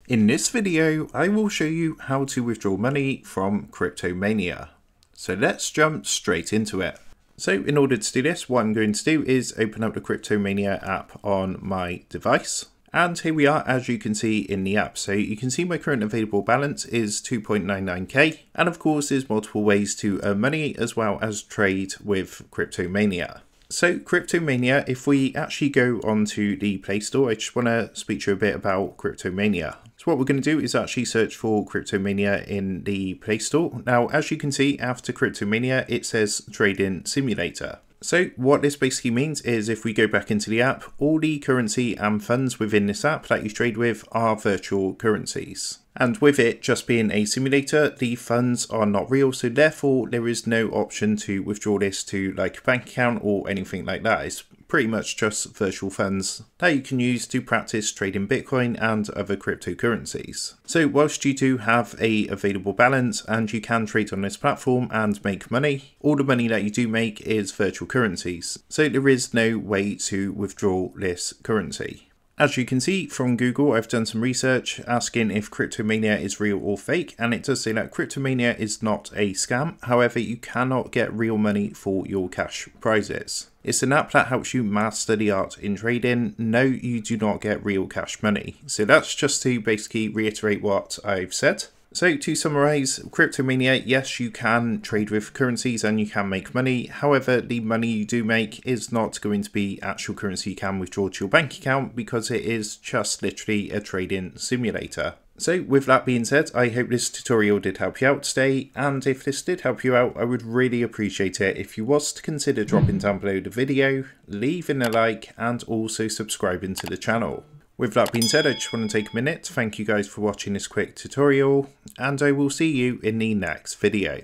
In this video, I will show you how to withdraw money from Cryptomania. So let's jump straight into it. So in order to do this, what I'm going to do is open up the Cryptomania app on my device. And here we are, as you can see in the app. So you can see my current available balance is 2.99k. And of course, there's multiple ways to earn money as well as trade with Cryptomania. So Cryptomania, if we actually go onto the Play Store, I just want to speak to you a bit about Cryptomania. So what we're going to do is actually search for Cryptomania in the Play Store. Now, as you can see, after Cryptomania, it says Trading Simulator. So what this basically means is if we go back into the app, all the currency and funds within this app that you trade with are virtual currencies. And with it just being a simulator, the funds are not real, so therefore there is no option to withdraw this to like a bank account or anything like that. It's pretty much just virtual funds that you can use to practice trading Bitcoin and other cryptocurrencies. So whilst you do have a available balance and you can trade on this platform and make money, all the money that you do make is virtual currencies. So there is no way to withdraw this currency. As you can see from Google, I've done some research asking if Cryptomania is real or fake, and it does say that Cryptomania is not a scam. However, you cannot get real money for your cash prizes. It's an app that helps you master the art in trading. No, you do not get real cash money. So that's just to basically reiterate what I've said. So to summarize, Cryptomania, yes, you can trade with currencies and you can make money. However, the money you do make is not going to be actual currency you can withdraw to your bank account because it is just literally a trading simulator. So with that being said, I hope this tutorial did help you out today, and if this did help you out, I would really appreciate it if you was to consider dropping down below the video, leaving a like, and also subscribing to the channel. With that being said, I just want to take a minute to thank you guys for watching this quick tutorial, and I will see you in the next video.